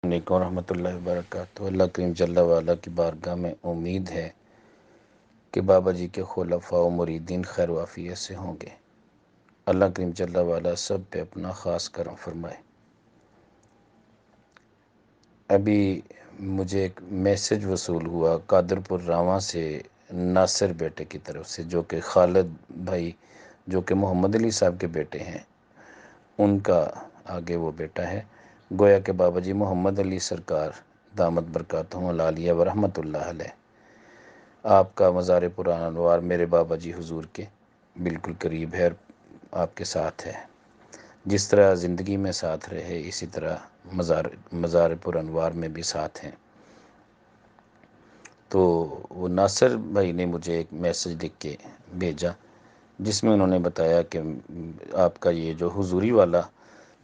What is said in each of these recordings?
علیکم ورحمۃ اللہ وبرکاتہ۔ اللہ کریم جل وعلا کی بارگاہ میں امید ہے کہ بابا جی کے خلفاء و مریدین خیر و عافیت سے ہوں گے۔ اللہ کریم جل وعلا سب پہ اپنا خاص کرم فرمائے۔ ابھی مجھے ایک میسج وصول ہوا قادر پور راواں سے، ناصر بیٹے کی طرف سے، جو کہ خالد بھائی جو کہ محمد علی صاحب کے بیٹے ہیں، ان کا آگے وہ بیٹا ہے۔ گویا کہ بابا جی محمد علی سرکار دامت برکاتہم العالیہ ورحمۃ اللہ علیہ، آپ کا مزار پران انوار میرے بابا جی حضور کے بالکل قریب ہے اور آپ کے ساتھ ہے۔ جس طرح زندگی میں ساتھ رہے اسی طرح مزار پر انوار میں بھی ساتھ ہیں۔ تو وہ ناصر بھائی نے مجھے ایک میسج لکھ کے بھیجا، جس میں انہوں نے بتایا کہ آپ کا یہ جو حضوری والا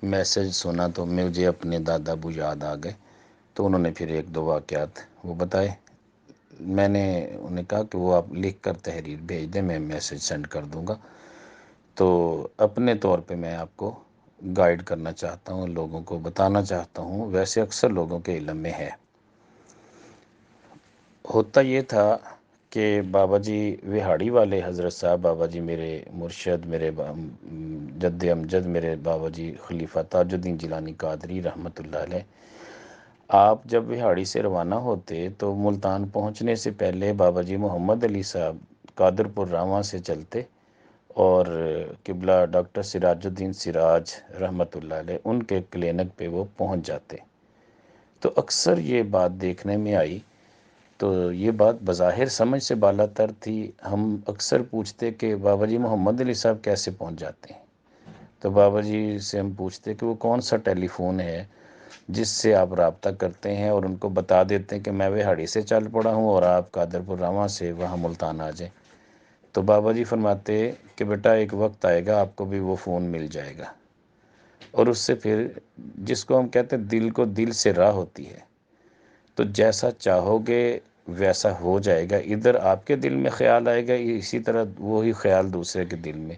میسج سنا تو مجھے اپنے دادا ابو یاد آ گئے۔ تو انہوں نے پھر ایک دو واقعات وہ بتائے۔ میں نے انہیں کہا کہ وہ آپ لکھ کر تحریر بھیج دیں، میں میسج سینڈ کر دوں گا۔ تو اپنے طور پہ میں آپ کو گائیڈ کرنا چاہتا ہوں، لوگوں کو بتانا چاہتا ہوں، ویسے اکثر لوگوں کے علم میں ہے۔ ہوتا یہ تھا کہ بابا جی وہاڑی والے حضرت صاحب، بابا جی میرے مرشد، میرے جد امجد، میرے بابا جی خلیفہ تاج الدین جیلانی قادری رحمۃ اللہ علیہ، آپ جب وہاڑی سے روانہ ہوتے تو ملتان پہنچنے سے پہلے بابا جی محمد علی صاحب قادر پور راواں سے چلتے اور قبلہ ڈاکٹر سراج الدین سراج رحمۃ اللہ علیہ ان کے کلینک پہ وہ پہنچ جاتے۔ تو اکثر یہ بات دیکھنے میں آئی، تو یہ بات بظاہر سمجھ سے بالا تر تھی۔ ہم اکثر پوچھتے کہ بابا جی محمد علی صاحب کیسے پہنچ جاتے ہیں؟ تو بابا جی سے ہم پوچھتے کہ وہ کون سا ٹیلی فون ہے جس سے آپ رابطہ کرتے ہیں اور ان کو بتا دیتے ہیں کہ میں وہاڑی سے چل پڑا ہوں اور آپ قادر پور راواں سے وہاں ملتان آ جائیں۔ تو بابا جی فرماتے کہ بیٹا ایک وقت آئے گا آپ کو بھی وہ فون مل جائے گا، اور اس سے پھر جس کو ہم کہتے ہیں دل کو دل سے راہ ہوتی ہے، تو جیسا چاہو گے ویسا ہو جائے گا۔ ادھر آپ کے دل میں خیال آئے گا، اسی طرح وہی خیال دوسرے کے دل میں۔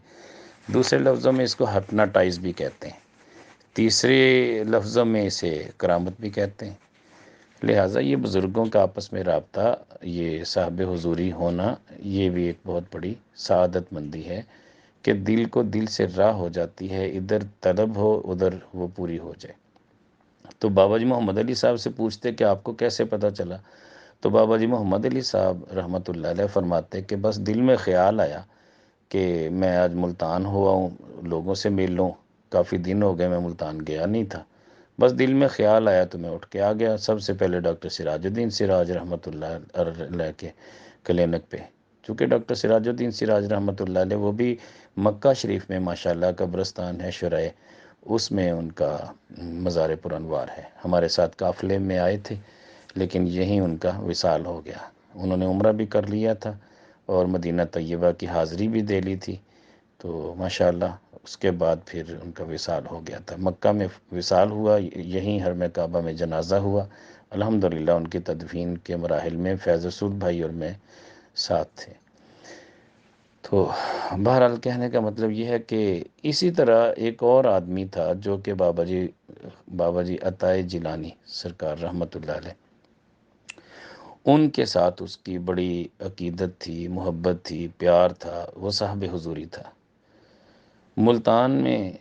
دوسرے لفظوں میں اس کو ہپناٹائز بھی کہتے ہیں، تیسرے لفظوں میں اسے کرامت بھی کہتے ہیں۔ لہٰذا یہ بزرگوں کا آپس میں رابطہ، یہ صاحب حضوری ہونا، یہ بھی ایک بہت بڑی سعادت مندی ہے کہ دل کو دل سے راہ ہو جاتی ہے، ادھر طلب ہو ادھر وہ پوری ہو جائے۔ تو بابا جی محمد علی صاحب سے پوچھتے کہ آپ کو کیسے پتہ چلا؟ تو بابا جی محمد علی صاحب رحمۃ اللہ علیہ فرماتے کہ بس دل میں خیال آیا کہ میں آج ملتان ہوا ہوں، لوگوں سے مل لوں، کافی دن ہو گئے میں ملتان گیا نہیں تھا، بس دل میں خیال آیا تو میں اٹھ کے آ گیا۔ سب سے پہلے ڈاکٹر سراج الدین سراج رحمۃ اللہ علیہ کے کلینک پہ، چونکہ ڈاکٹر سراج الدین سراج رحمۃ اللہ علیہ وہ بھی مکہ شریف میں ماشاءاللہ قبرستان ہے شرائع، اس میں ان کا مزار پر انوار ہے۔ ہمارے ساتھ قافلے میں آئے تھے لیکن یہیں ان کا وصال ہو گیا۔ انہوں نے عمرہ بھی کر لیا تھا اور مدینہ طیبہ کی حاضری بھی دے لی تھی، تو ماشاءاللہ اس کے بعد پھر ان کا وصال ہو گیا تھا۔ مکہ میں وصال ہوا، یہیں حرم کعبہ میں جنازہ ہوا۔ الحمدللہ ان کی تدفین کے مراحل میں فیض رسول بھائی اور میں ساتھ تھے۔ تو بہرحال کہنے کا مطلب یہ ہے کہ اسی طرح ایک اور آدمی تھا جو کہ بابا جی عطائے جیلانی سرکار رحمۃ اللہ علیہ، ان کے ساتھ اس کی بڑی عقیدت تھی، محبت تھی، پیار تھا، وہ صاحب حضوری تھا۔ ملتان میں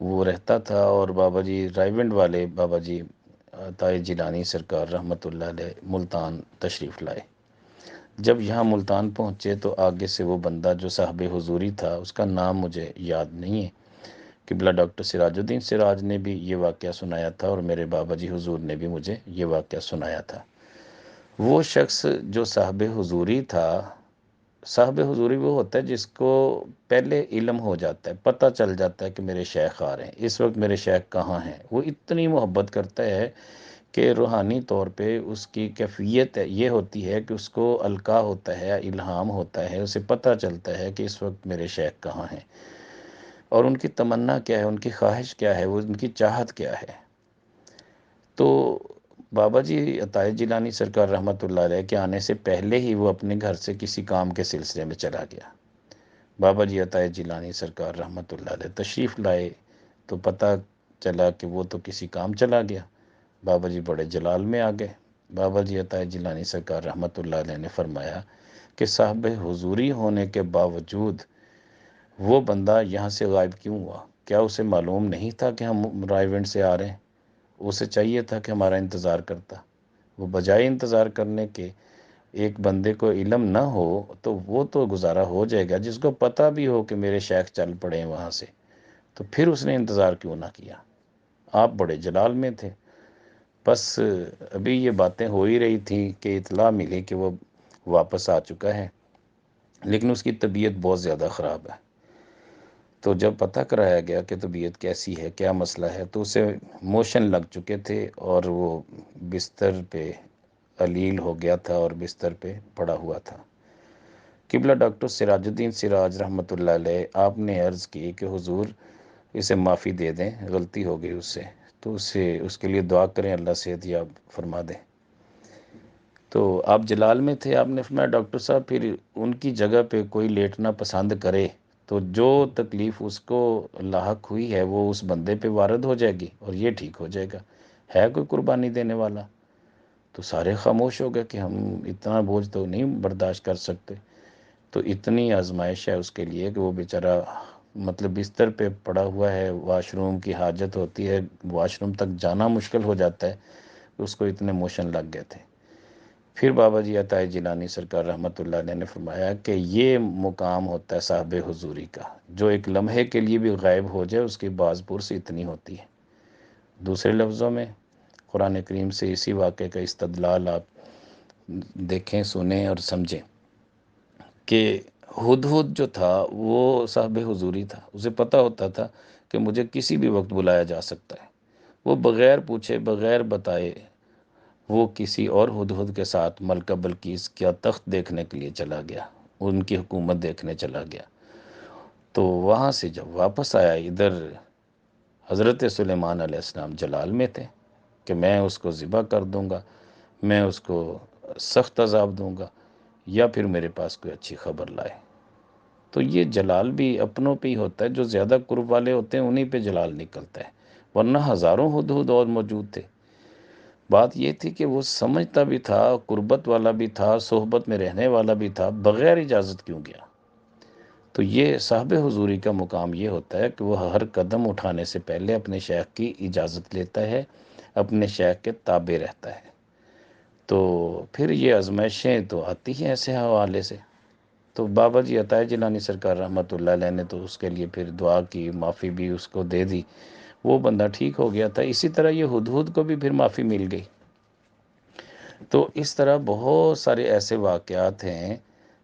وہ رہتا تھا اور بابا جی رائیونڈ والے بابا جی عطائے جیلانی سرکار رحمۃ اللہ علیہ ملتان تشریف لائے۔ جب یہاں ملتان پہنچے تو آگے سے وہ بندہ جو صاحب حضوری تھا، اس کا نام مجھے یاد نہیں ہے، قبلہ ڈاکٹر سراج الدین سراج نے بھی یہ واقعہ سنایا تھا اور میرے بابا جی حضور نے بھی مجھے یہ واقعہ سنایا تھا۔ وہ شخص جو صاحب حضوری تھا، صاحب حضوری وہ ہوتا ہے جس کو پہلے علم ہو جاتا ہے، پتہ چل جاتا ہے کہ میرے شیخ آ رہے ہیں، اس وقت میرے شیخ کہاں ہیں۔ وہ اتنی محبت کرتا ہے کہ روحانی طور پہ اس کی کیفیت یہ ہوتی ہے کہ اس کو القاء ہوتا ہے، الہام ہوتا ہے، اسے پتہ چلتا ہے کہ اس وقت میرے شیخ کہاں ہیں اور ان کی تمنا کیا ہے، ان کی خواہش کیا ہے، وہ ان کی چاہت کیا ہے۔ تو بابا جی عطائے جیلانی سرکار رحمۃ اللہ علیہ کے آنے سے پہلے ہی وہ اپنے گھر سے کسی کام کے سلسلے میں چلا گیا۔ بابا جی عطائے جیلانی سرکار رحمۃ اللہ علیہ تشریف لائے تو پتہ چلا کہ وہ تو کسی کام چلا گیا، بابا جی بڑے جلال میں آ گئے۔ بابا جی عطا جیلانی سرکار رحمۃ اللہ علیہ نے فرمایا کہ صاحب حضوری ہونے کے باوجود وہ بندہ یہاں سے غائب کیوں ہوا؟ کیا اسے معلوم نہیں تھا کہ ہم رائیونڈ سے آ رہے ہیں؟ اسے چاہیے تھا کہ ہمارا انتظار کرتا۔ وہ بجائے انتظار کرنے کے، ایک بندے کو علم نہ ہو تو وہ تو گزارا ہو جائے گا، جس کو پتہ بھی ہو کہ میرے شیخ چل پڑے ہیں وہاں سے، تو پھر اس نے انتظار کیوں نہ کیا؟ آپ بڑے جلال میں تھے۔ بس ابھی یہ باتیں ہو ہی رہی تھیں کہ اطلاع ملی کہ وہ واپس آ چکا ہے، لیکن اس کی طبیعت بہت زیادہ خراب ہے۔ تو جب پتہ کرایا گیا کہ طبیعت کیسی ہے، کیا مسئلہ ہے، تو اسے موشن لگ چکے تھے اور وہ بستر پہ علیل ہو گیا تھا اور بستر پہ پڑا ہوا تھا۔ قبلہ ڈاکٹر سراج الدین سراج رحمۃ اللہ علیہ، آپ نے عرض کی کہ حضور اسے معافی دے دیں، غلطی ہو گئی اس سے، تو اس کے لیے دعا کریں، اللہ صحت یاب فرما دیں۔ تو آپ جلال میں تھے، آپ نے فرمایا ڈاکٹر صاحب پھر ان کی جگہ پہ کوئی لیٹنا پسند کرے تو جو تکلیف اس کو لاحق ہوئی ہے وہ اس بندے پہ وارد ہو جائے گی اور یہ ٹھیک ہو جائے گا، ہے کوئی قربانی دینے والا؟ تو سارے خاموش ہو گئے کہ ہم اتنا بوجھ تو نہیں برداشت کر سکتے۔ تو اتنی آزمائش ہے اس کے لیے کہ وہ بیچارہ مطلب بستر پہ پڑا ہوا ہے، واش روم کی حاجت ہوتی ہے، واش روم تک جانا مشکل ہو جاتا ہے، اس کو اتنے موشن لگ گئے تھے۔ پھر بابا جی عطا جیلانی سرکار رحمۃ اللہ علیہ نے فرمایا کہ یہ مقام ہوتا ہے صاحب حضوری کا، جو ایک لمحے کے لیے بھی غائب ہو جائے اس کی باز پرس اتنی ہوتی ہے۔ دوسرے لفظوں میں قرآن کریم سے اسی واقعے کا استدلال آپ دیکھیں، سنیں اور سمجھیں کہ ہدہد جو تھا وہ صاحب حضوری تھا، اسے پتہ ہوتا تھا کہ مجھے کسی بھی وقت بلایا جا سکتا ہے۔ وہ بغیر پوچھے، بغیر بتائے، وہ کسی اور ہدہد کے ساتھ ملکہ بلقیس کا تخت دیکھنے کے لیے چلا گیا، ان کی حکومت دیکھنے چلا گیا۔ تو وہاں سے جب واپس آیا، ادھر حضرت سلیمان علیہ السلام جلال میں تھے کہ میں اس کو ذبح کر دوں گا، میں اس کو سخت عذاب دوں گا، یا پھر میرے پاس کوئی اچھی خبر لائے۔ تو یہ جلال بھی اپنوں پہ ہی ہوتا ہے، جو زیادہ قرب والے ہوتے ہیں انہی پہ جلال نکلتا ہے، ورنہ ہزاروں ہدہد اور موجود تھے۔ بات یہ تھی کہ وہ سمجھتا بھی تھا، قربت والا بھی تھا، صحبت میں رہنے والا بھی تھا، بغیر اجازت کیوں گیا؟ تو یہ صاحب حضوری کا مقام یہ ہوتا ہے کہ وہ ہر قدم اٹھانے سے پہلے اپنے شیخ کی اجازت لیتا ہے، اپنے شیخ کے تابع رہتا ہے۔ تو پھر یہ آزمائشیں تو آتی ہیں ایسے حوالے سے۔ تو بابا جی عطا جیلانی سرکار رحمۃ اللہ علیہ نے تو اس کے لیے پھر دعا کی، معافی بھی اس کو دے دی، وہ بندہ ٹھیک ہو گیا تھا۔ اسی طرح یہ ہدہد کو بھی پھر معافی مل گئی۔ تو اس طرح بہت سارے ایسے واقعات ہیں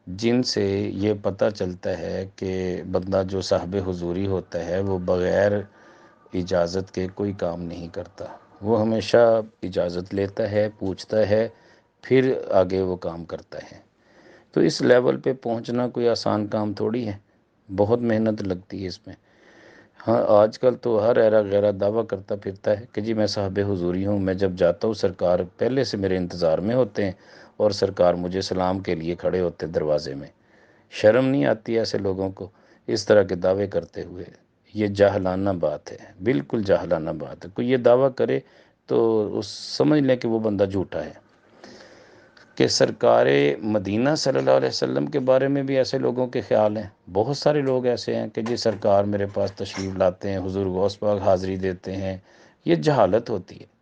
جن سے یہ پتہ چلتا ہے کہ بندہ جو صاحب حضوری ہوتا ہے وہ بغیر اجازت کے کوئی کام نہیں کرتا، وہ ہمیشہ اجازت لیتا ہے، پوچھتا ہے، پھر آگے وہ کام کرتا ہے۔ تو اس لیول پہ پہنچنا کوئی آسان کام تھوڑی ہے، بہت محنت لگتی ہے اس میں۔ ہاں آج کل تو ہر ایرا غیرہ دعویٰ کرتا پھرتا ہے کہ جی میں صاحب حضوری ہوں، میں جب جاتا ہوں سرکار پہلے سے میرے انتظار میں ہوتے ہیں اور سرکار مجھے سلام کے لیے کھڑے ہوتے دروازے میں۔ شرم نہیں آتی ایسے لوگوں کو اس طرح کے دعوے کرتے ہوئے؟ یہ جاہلانہ بات ہے، بالکل جاہلانہ بات ہے۔ کوئی یہ دعویٰ کرے تو اس سمجھ لیں کہ وہ بندہ جھوٹا ہے۔ کہ سرکار مدینہ صلی اللہ علیہ وسلم کے بارے میں بھی ایسے لوگوں کے خیال ہیں، بہت سارے لوگ ایسے ہیں کہ جی سرکار میرے پاس تشریف لاتے ہیں، حضور غوث پاک حاضری دیتے ہیں۔ یہ جہالت ہوتی ہے۔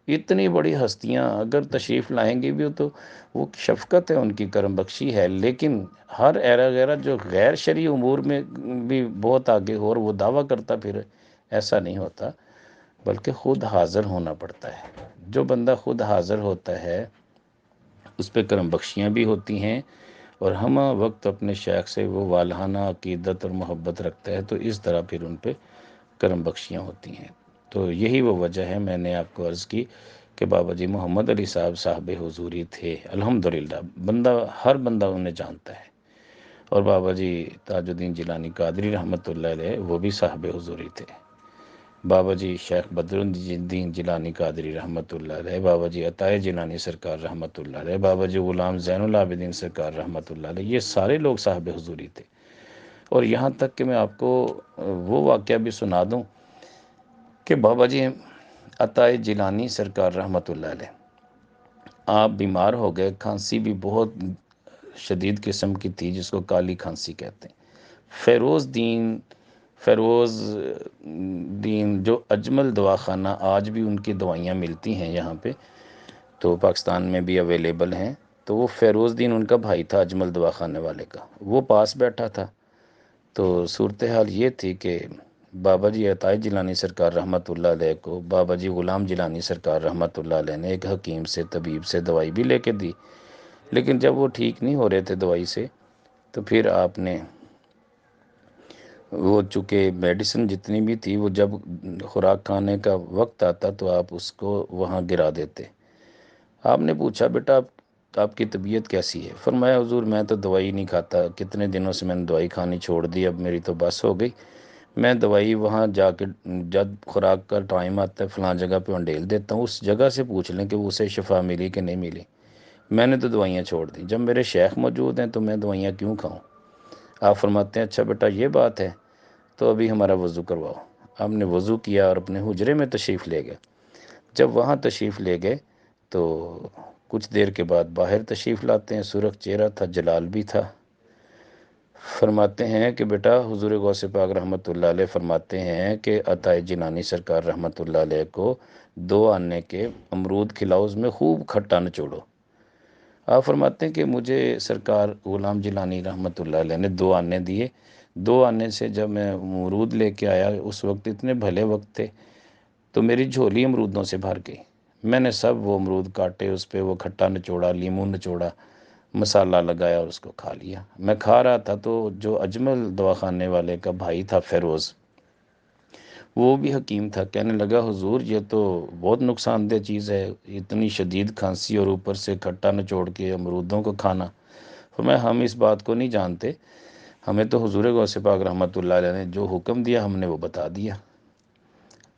اتنی بڑی ہستیاں اگر تشریف لائیں گی بھی تو وہ شفقت ہے، ان کی کرم بخشی ہے، لیکن ہر ایرا غیرہ جو غیر شرعی امور میں بھی بہت آگے ہو اور وہ دعویٰ کرتا پھر ایسا نہیں ہوتا، بلکہ خود حاضر ہونا پڑتا ہے۔ جو بندہ خود حاضر ہوتا ہے اس پہ کرم بخشیاں بھی ہوتی ہیں، اور ہمہ وقت اپنے شیخ سے وہ والہانہ عقیدت اور محبت رکھتا ہے، تو اس طرح پھر ان پہ کرم بخشیاں ہوتی ہیں۔ تو یہی وہ وجہ ہے، میں نے آپ کو عرض کی کہ بابا جی محمد علی صاحب صاحب حضوری تھے، الحمدللہ ہر بندہ انہیں جانتا ہے۔ اور بابا جی تاج الدین جیلانی قادری رحمۃ اللہ علیہ وہ بھی صاحب حضوری تھے۔ بابا جی شیخ بدر الدین جیلانی قادری رحمۃ اللہ علیہ، بابا جی عطا جیلانی سرکار رحمۃ اللہ علیہ، بابا جی غلام زین العابدین سرکار رحمۃ اللہ علیہ، یہ سارے لوگ صاحب حضوری تھے۔ اور یہاں تک کہ میں آپ کو وہ واقعہ بھی سنا دوں کہ بابا جی عطائے جیلانی سرکار رحمۃ اللہ علیہ، آپ بیمار ہو گئے، کھانسی بھی بہت شدید قسم کی تھی جس کو کالی کھانسی کہتے ہیں۔ فیروز دین جو اجمل دواخانہ، آج بھی ان کی دوائیاں ملتی ہیں یہاں پہ، تو پاکستان میں بھی اویلیبل ہیں، تو وہ فیروز دین ان کا بھائی تھا اجمل دواخانے والے کا، وہ پاس بیٹھا تھا۔ تو صورتحال یہ تھی کہ بابا جی عطائے جیلانی سرکار رحمۃ اللہ علیہ کو بابا جی غلام جیلانی سرکار رحمۃ اللہ علیہ نے ایک حکیم سے، طبیب سے دوائی بھی لے کے دی، لیکن جب وہ ٹھیک نہیں ہو رہے تھے دوائی سے، تو پھر آپ نے وہ چونکہ میڈیسن جتنی بھی تھی، وہ جب خوراک کھانے کا وقت آتا تو آپ اس کو وہاں گرا دیتے۔ آپ نے پوچھا بیٹا آپ کی طبیعت کیسی ہے؟ فرمایا حضور میں تو دوائی نہیں کھاتا، کتنے دنوں سے میں نے دوائی کھانی چھوڑ دی، اب میری تو بس ہو گئی، میں دوائی وہاں جا کے جب خوراک کا ٹائم آتا ہے فلاں جگہ پہ انڈیل دیتا ہوں، اس جگہ سے پوچھ لیں کہ اسے شفا ملی کہ نہیں ملی، میں نے تو دوائیاں چھوڑ دیں، جب میرے شیخ موجود ہیں تو میں دوائیاں کیوں کھاؤں؟ آپ فرماتے ہیں اچھا بیٹا یہ بات ہے، تو ابھی ہمارا وضو کرواؤ۔ ہم نے وضو کیا اور اپنے حجرے میں تشریف لے گئے۔ جب وہاں تشریف لے گئے تو کچھ دیر کے بعد باہر تشریف لاتے ہیں، سرخ چہرہ تھا، جلال بھی تھا۔ فرماتے ہیں کہ بیٹا حضور غوث پاک رحمۃ اللہ علیہ فرماتے ہیں کہ عطائے جیلانی سرکار رحمۃ اللہ علیہ کو 2 آنے کے امرود کھلاؤ، اس میں خوب کھٹا نچوڑو۔ آپ فرماتے ہیں کہ مجھے سرکار غلام جیلانی رحمۃ اللہ علیہ نے 2 آنے دیے، 2 آنے سے جب میں امرود لے کے آیا، اس وقت اتنے بھلے وقت تھے تو میری جھولی امرودوں سے بھر گئی، میں نے سب وہ امرود کاٹے، اس پہ وہ کھٹا نچوڑا، لیموں نچوڑا، مسالہ لگایا اور اس کو کھا لیا۔ میں کھا رہا تھا تو جو اجمل دواخانے والے کا بھائی تھا فیروز، وہ بھی حکیم تھا، کہنے لگا حضور یہ تو بہت نقصان دہ چیز ہے، اتنی شدید کھانسی اور اوپر سے کھٹا نچوڑ کے امرودوں کو کھانا۔ فرمایا ہم اس بات کو نہیں جانتے، ہمیں تو حضور غوث پاک رحمۃ اللہ علیہ نے جو حکم دیا ہم نے وہ بتا دیا۔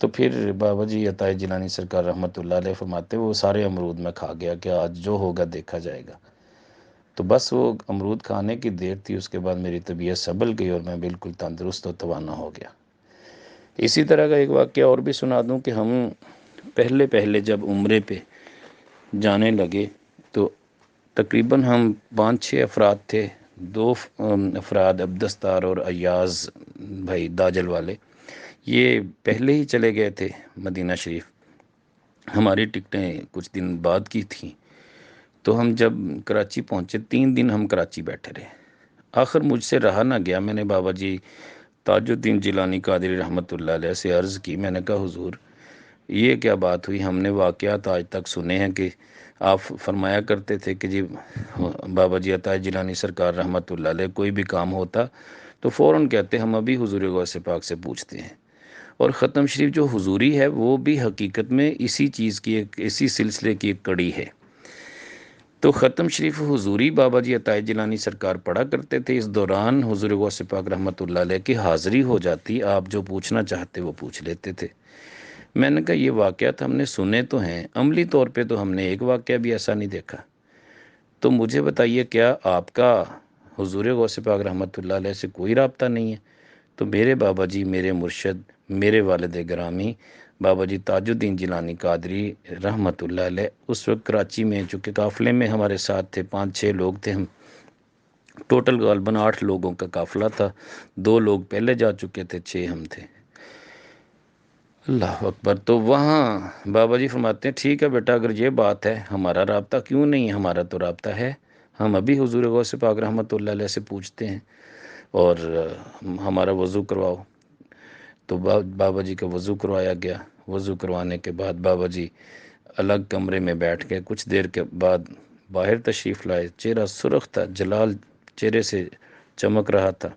تو پھر بابا جی عطائے جیلانی سرکار رحمۃ اللہ علیہ فرماتے وہ سارے امرود میں کھا گیا کہ آج جو ہوگا دیکھا جائے گا۔ تو بس وہ امرود کھانے کی دیر تھی، اس کے بعد میری طبیعت سنبھل گئی اور میں بالکل تندرست و توانا ہو گیا۔ اسی طرح کا ایک واقعہ اور بھی سنا دوں کہ ہم پہلے جب عمرے پہ جانے لگے تو تقریباً ہم 5-6 افراد تھے، 2 افراد عبدستار اور ایاز بھائی داجل والے، یہ پہلے ہی چلے گئے تھے مدینہ شریف، ہماری ٹکٹیں کچھ دن بعد کی تھیں، تو ہم جب کراچی پہنچے 3 دن ہم کراچی بیٹھے رہے، آخر مجھ سے رہا نہ گیا، میں نے بابا جی تاج الدین جیلانی قادری رحمۃ اللہ علیہ سے عرض کی، میں نے کہا حضور یہ کیا بات ہوئی، ہم نے واقعات آج تک سنے ہیں کہ آپ فرمایا کرتے تھے کہ جی بابا جی عطائے جیلانی سرکار رحمۃ اللہ علیہ کوئی بھی کام ہوتا تو فوراً کہتے ہم ابھی حضور غوث پاک سے پوچھتے ہیں، اور ختم شریف جو حضوری ہے وہ بھی حقیقت میں اسی چیز کی اسی سلسلے کی ایک کڑی ہے۔ تو ختم شریف حضوری بابا جی عطائے جیلانی سرکار پڑھا کرتے تھے، اس دوران حضور غوث پاک رحمۃ اللہ علیہ کی حاضری ہو جاتی، آپ جو پوچھنا چاہتے وہ پوچھ لیتے تھے۔ میں نے کہا یہ واقعات ہم نے سنے تو ہیں، عملی طور پہ تو ہم نے ایک واقعہ بھی ایسا نہیں دیکھا، تو مجھے بتائیے کیا آپ کا حضور غوث پاک رحمۃ اللہ علیہ سے کوئی رابطہ نہیں ہے؟ تو میرے بابا جی، میرے مرشد، میرے والد گرامی بابا جی تاج الدین جیلانی قادری رحمۃ اللہ علیہ اس وقت کراچی میں، چونکہ قافلے میں ہمارے ساتھ تھے 5-6 لوگ تھے ہم، ٹوٹل غالباً 8 لوگوں کا قافلہ تھا، 2 لوگ پہلے جا چکے تھے، 6 ہم تھے۔ اللہ اکبر۔ تو وہاں بابا جی فرماتے ہیں ٹھیک ہے بیٹا اگر یہ بات ہے، ہمارا رابطہ کیوں نہیں ہے؟ ہمارا تو رابطہ ہے، ہم ابھی حضور غوث پاک رحمۃ اللہ علیہ سے پوچھتے ہیں، اور ہمارا وضو کرواؤ۔ تو بابا جی کا وضو کروایا گیا، وضو کروانے کے بعد بابا جی الگ کمرے میں بیٹھ کے کچھ دیر کے بعد باہر تشریف لائے، چہرہ سرخ تھا، جلال چہرے سے چمک رہا تھا،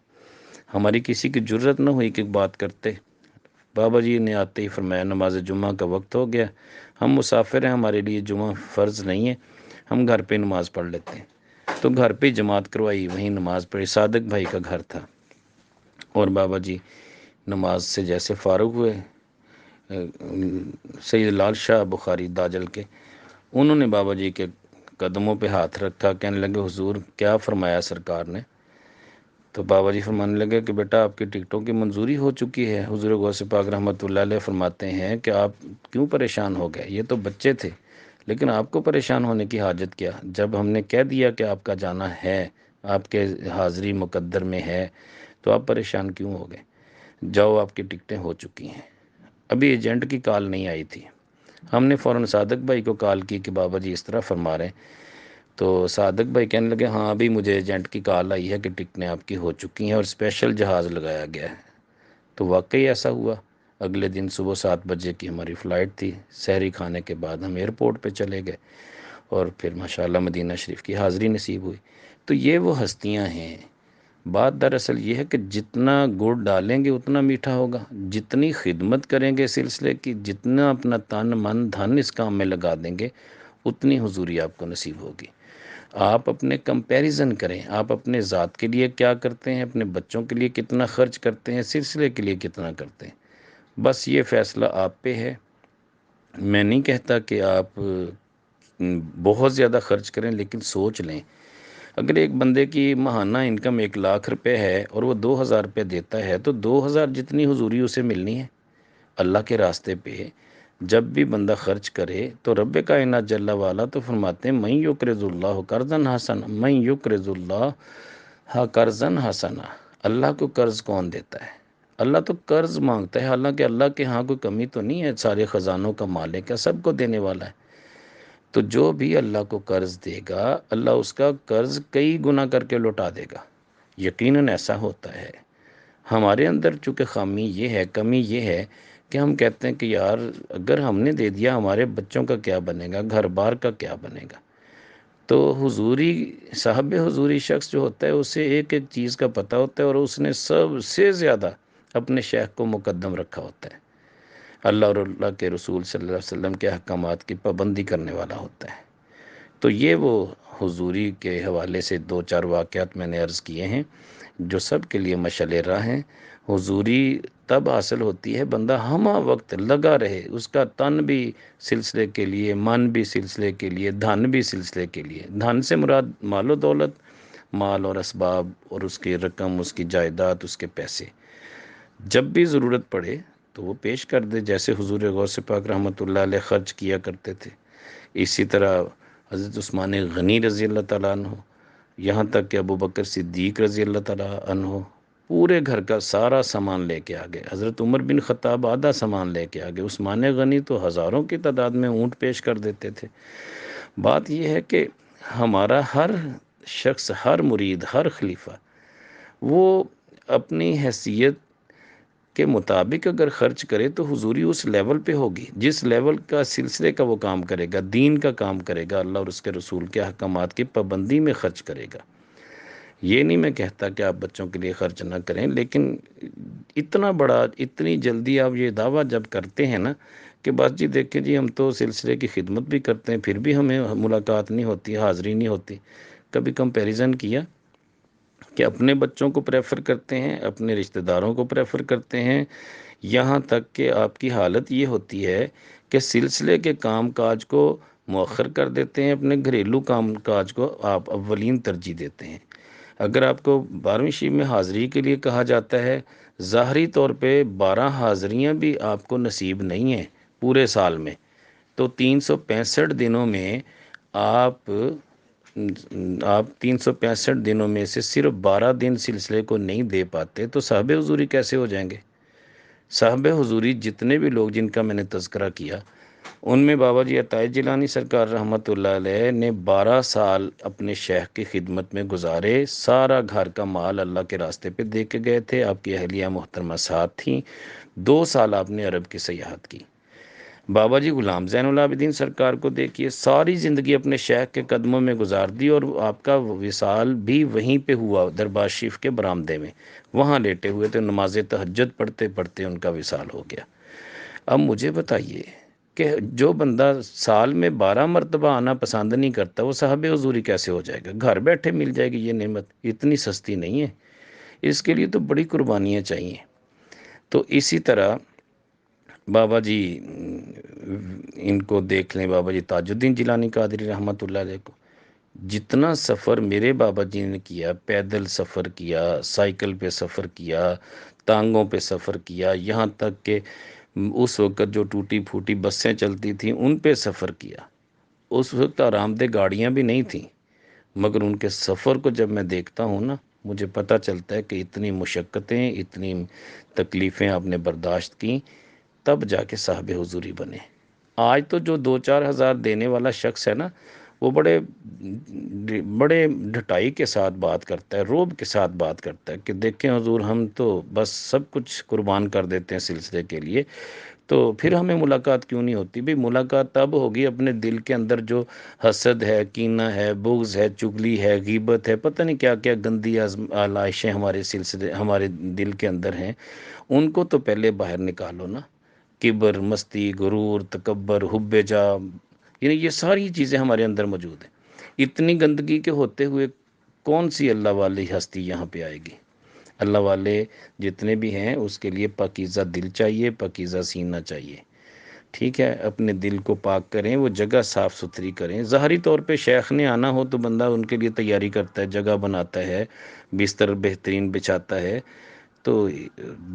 ہماری کسی کی جرت نہ ہوئی کہ بات کرتے۔ بابا جی نے آتے ہی فرمایا نماز جمعہ کا وقت ہو گیا، ہم مسافر ہیں، ہمارے لیے جمعہ فرض نہیں ہے، ہم گھر پہ نماز پڑھ لیتے ہیں۔ تو گھر پہ جماعت کروائی، وہیں نماز پڑھی، صادق بھائی کا گھر تھا، اور بابا جی نماز سے جیسے فارغ ہوئے، سید لال شاہ بخاری داجل کے، انہوں نے بابا جی کے قدموں پہ ہاتھ رکھا، کہنے لگے حضور کیا فرمایا سرکار نے؟ تو بابا جی فرمانے لگے کہ بیٹا آپ کی ٹکٹوں کی منظوری ہو چکی ہے۔ حضور غوث پاک رحمۃ اللہ علیہ فرماتے ہیں کہ آپ کیوں پریشان ہو گئے، یہ تو بچے تھے، لیکن آپ کو پریشان ہونے کی حاجت کیا؟ جب ہم نے کہہ دیا کہ آپ کا جانا ہے، آپ کے حاضری مقدر میں ہے، تو آپ پریشان کیوں ہو گئے؟ جاؤ، آپ کی ٹکٹیں ہو چکی ہیں۔ ابھی ایجنٹ کی کال نہیں آئی تھی، ہم نے فوراً صادق بھائی کو کال کی کہ بابا جی اس طرح فرما رہے ہیں۔ تو صادق بھائی کہنے لگے ہاں ابھی مجھے ایجنٹ کی کال آئی ہے کہ ٹکٹیں آپ کی ہو چکی ہیں اور اسپیشل جہاز لگایا گیا ہے۔ تو واقعی ایسا ہوا۔ اگلے دن صبح 7 بجے کی ہماری فلائٹ تھی، سحری کھانے کے بعد ہم ایئرپورٹ پہ چلے گئے اور پھر ماشاءاللہ مدینہ شریف کی حاضری نصیب ہوئی۔ تو یہ وہ ہستیاں ہیں۔ بات دراصل یہ ہے کہ جتنا گڑ ڈالیں گے اتنا میٹھا ہوگا، جتنی خدمت کریں گے سلسلے کی، جتنا اپنا تن من دھن اس کام میں لگا دیں گے، اتنی حضوری آپ کو نصیب ہوگی۔ آپ اپنے کمپیریزن کریں، آپ اپنے ذات کے لیے کیا کرتے ہیں، اپنے بچوں کے لیے کتنا خرچ کرتے ہیں، سلسلے کے لیے کتنا کرتے ہیں۔ بس یہ فیصلہ آپ پہ ہے۔ میں نہیں کہتا کہ آپ بہت زیادہ خرچ کریں، لیکن سوچ لیں اگر ایک بندے کی ماہانہ انکم 1,00,000 روپے ہے اور وہ 2,000 روپے دیتا ہے تو 2,000 جتنی حضوری اسے ملنی ہے اللہ کے راستے پہ۔ جب بھی بندہ خرچ کرے تو رب کائنات جل والا تو فرماتے ہیں من یقرض اللہ قرضا حسنا، من یقرض اللہ قرضا حسنا۔ اللہ کو قرض کون دیتا ہے؟ اللہ تو قرض مانگتا ہے، حالانکہ اللہ کے ہاں کوئی کمی تو نہیں ہے، سارے خزانوں کا مالک ہے، سب کو دینے والا ہے۔ تو جو بھی اللہ کو قرض دے گا اللہ اس کا قرض کئی گنا کر کے لوٹا دے گا، یقیناً ایسا ہوتا ہے۔ ہمارے اندر چونکہ خامی یہ ہے، کمی یہ ہے کہ ہم کہتے ہیں کہ یار اگر ہم نے دے دیا ہمارے بچوں کا کیا بنے گا، گھر بار کا کیا بنے گا۔ تو حضوری صاحب حضوری شخص جو ہوتا ہے اسے ایک ایک چیز کا پتہ ہوتا ہے اور اس نے سب سے زیادہ اپنے شیخ کو مقدم رکھا ہوتا ہے، اللہ اور اللہ کے رسول صلی اللہ علیہ وسلم کے احکامات کی پابندی کرنے والا ہوتا ہے۔ تو یہ وہ حضوری کے حوالے سے 2-4 واقعات میں نے عرض کیے ہیں جو سب کے لیے مشعل راہ ہیں۔ حضوری تب حاصل ہوتی ہے بندہ ہمہ وقت لگا رہے، اس کا تن بھی سلسلے کے لیے، من بھی سلسلے کے لیے، دھن بھی سلسلے کے لیے۔ دھن سے مراد مال و دولت، مال اور اسباب اور اس کی رقم، اس کی جائیداد، اس کے پیسے، جب بھی ضرورت پڑے تو وہ پیش کر دے، جیسے حضور غوث پاک رحمۃ اللہ علیہ خرچ کیا کرتے تھے۔ اسی طرح حضرت عثمان غنی رضی اللہ تعالیٰ عنہ، یہاں تک کہ ابو بکر صدیق رضی اللہ تعالیٰ عنہ پورے گھر کا سارا سامان لے کے آگے، حضرت عمر بن خطاب آدھا سامان لے کے آگے، عثمان غنی تو ہزاروں کی تعداد میں اونٹ پیش کر دیتے تھے۔ بات یہ ہے کہ ہمارا ہر شخص، ہر مرید، ہر خلیفہ وہ اپنی حیثیت کے مطابق اگر خرچ کرے تو حضوری اس لیول پہ ہوگی، جس لیول کا سلسلے کا وہ کام کرے گا، دین کا کام کرے گا، اللہ اور اس کے رسول کے احکامات کی پابندی میں خرچ کرے گا۔ یہ نہیں میں کہتا کہ آپ بچوں کے لیے خرچ نہ کریں، لیکن اتنا بڑا، اتنی جلدی آپ یہ دعویٰ جب کرتے ہیں نا کہ بس جی دیکھیں جی ہم تو سلسلے کی خدمت بھی کرتے ہیں پھر بھی ہمیں ملاقات نہیں ہوتی، حاضری نہیں ہوتی، کبھی کمپیریزن کیا کہ اپنے بچوں کو پریفر کرتے ہیں، اپنے رشتہ داروں کو پریفر کرتے ہیں، یہاں تک کہ آپ کی حالت یہ ہوتی ہے کہ سلسلے کے کام کاج کو مؤخر کر دیتے ہیں، اپنے گھریلو کام کاج کو آپ اولین ترجیح دیتے ہیں۔ اگر آپ کو 12ویں شب میں حاضری کے لیے کہا جاتا ہے، ظاہری طور پہ 12 حاضریاں بھی آپ کو نصیب نہیں ہیں پورے سال میں، تو 365 دنوں میں آپ 365 دنوں میں سے صرف 12 دن سلسلے کو نہیں دے پاتے تو صاحب حضوری کیسے ہو جائیں گے؟ صاحب حضوری جتنے بھی لوگ جن کا میں نے تذکرہ کیا ان میں بابا جی عطائے جیلانی سرکار رحمۃ اللہ علیہ نے 12 سال اپنے شیخ کی خدمت میں گزارے، سارا گھر کا مال اللہ کے راستے پہ دے کے گئے تھے، آپ کی اہلیہ محترمہ ساتھ تھیں، 2 سال آپ نے عرب کی سیاحت کی۔ بابا جی غلام زین العابدین سرکار کو دیکھیے، ساری زندگی اپنے شیخ کے قدموں میں گزار دی اور آپ کا وصال بھی وہیں پہ ہوا، دربار شریف کے برآمدے میں، وہاں لیٹے ہوئے تھے، نماز تہجد پڑھتے پڑھتے ان کا وصال ہو گیا۔ اب مجھے بتائیے کہ جو بندہ سال میں 12 مرتبہ آنا پسند نہیں کرتا وہ صاحب حضوری کیسے ہو جائے گا؟ گھر بیٹھے مل جائے گی یہ نعمت، اتنی سستی نہیں ہے، اس کے لیے تو بڑی قربانیاں چاہیے۔ تو اسی طرح بابا جی ان کو دیکھ لیں، بابا جی تاج الدین جیلانی قادری رحمۃ اللہ علیہ کو، جتنا سفر میرے بابا جی نے کیا، پیدل سفر کیا، سائیکل پہ سفر کیا، ٹانگوں پہ سفر کیا، یہاں تک کہ اس وقت جو ٹوٹی پھوٹی بسیں چلتی تھیں ان پہ سفر کیا۔ اس وقت آرام دہ گاڑیاں بھی نہیں تھیں، مگر ان کے سفر کو جب میں دیکھتا ہوں نا، مجھے پتہ چلتا ہے کہ اتنی مشقتیں، اتنی تکلیفیں آپ نے برداشت کیں، تب جا کے صاحب حضوری بنے۔ آج تو جو 2-4 ہزار دینے والا شخص ہے نا، وہ بڑے بڑے ڈھٹائی کے ساتھ بات کرتا ہے، روب کے ساتھ بات کرتا ہے کہ دیکھیں حضور، ہم تو بس سب کچھ قربان کر دیتے ہیں سلسلے کے لیے، تو پھر ہمیں ملاقات کیوں نہیں ہوتی؟ بھی ملاقات تب ہوگی اپنے دل کے اندر جو حسد ہے، کینہ ہے، بغض ہے، چگلی ہے، غیبت ہے، پتہ نہیں کیا کیا گندی آلائشیں ہمارے سلسلے ہمارے دل کے اندر ہیں، ان کو تو پہلے باہر نکالو نا۔ کبر، مستی، غرور، تکبر، حب جا، یعنی یہ ساری چیزیں ہمارے اندر موجود ہیں۔ اتنی گندگی کے ہوتے ہوئے کون سی اللہ والی ہستی یہاں پہ آئے گی؟ اللہ والے جتنے بھی ہیں اس کے لیے پاکیزہ دل چاہیے، پاکیزہ سینہ چاہیے۔ ٹھیک ہے، اپنے دل کو پاک کریں، وہ جگہ صاف ستھری کریں۔ ظاہری طور پہ شیخ نے آنا ہو تو بندہ ان کے لیے تیاری کرتا ہے، جگہ بناتا ہے، بستر بہترین بچھاتا ہے، تو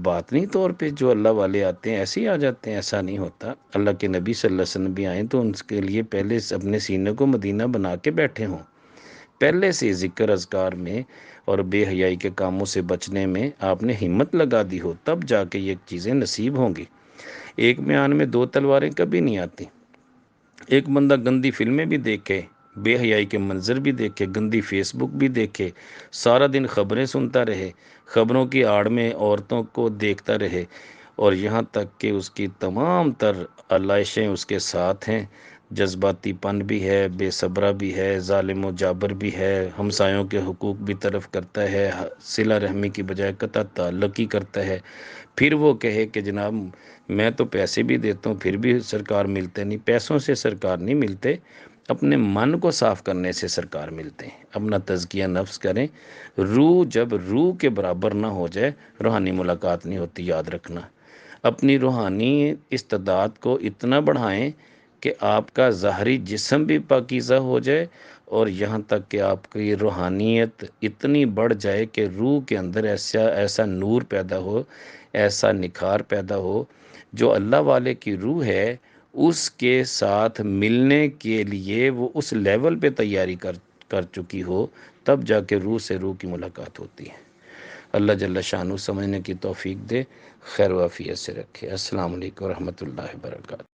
باطنی طور پہ جو اللہ والے آتے ہیں ایسے ہی آ جاتے ہیں؟ ایسا نہیں ہوتا۔ اللہ کے نبی صلی اللہ علیہ وسلم بھی آئیں تو ان کے لیے پہلے اپنے سینے کو مدینہ بنا کے بیٹھے ہوں، پہلے سے ذکر اذکار میں اور بے حیائی کے کاموں سے بچنے میں آپ نے ہمت لگا دی ہو، تب جا کے یہ چیزیں نصیب ہوں گی۔ ایک میان میں دو تلواریں کبھی نہیں آتی۔ ایک بندہ گندی فلمیں بھی دیکھے، بے حیائی کے منظر بھی دیکھے، گندی فیس بک بھی دیکھے، سارا دن خبریں سنتا رہے، خبروں کی آڑ میں عورتوں کو دیکھتا رہے، اور یہاں تک کہ اس کی تمام تر علائشیں اس کے ساتھ ہیں، جذباتی پن بھی ہے، بے صبرہ بھی ہے، ظالم و جابر بھی ہے، ہمسایوں کے حقوق بھی طلب کرتا ہے، صلہ رحمی کی بجائے قطع تعلق ہی کرتا ہے، پھر وہ کہے کہ جناب میں تو پیسے بھی دیتا ہوں پھر بھی سرکار ملتے نہیں۔ پیسوں سے سرکار نہیں ملتے، اپنے من کو صاف کرنے سے سرکار ملتے ہیں۔ اپنا تزکیہ نفس کریں۔ روح جب روح کے برابر نہ ہو جائے، روحانی ملاقات نہیں ہوتی، یاد رکھنا۔ اپنی روحانی استعداد کو اتنا بڑھائیں کہ آپ کا ظاہری جسم بھی پاکیزہ ہو جائے، اور یہاں تک کہ آپ کی روحانیت اتنی بڑھ جائے کہ روح کے اندر ایسا نور پیدا ہو، ایسا نکھار پیدا ہو، جو اللہ والے کی روح ہے اس کے ساتھ ملنے کے لیے وہ اس لیول پہ تیاری کر چکی ہو، تب جا کے روح سے روح کی ملاقات ہوتی ہے۔ اللہ جل شانہ سمجھنے کی توفیق دے، خیر و عافیت سے رکھے۔ السلام علیکم ورحمۃ اللہ وبرکاتہ۔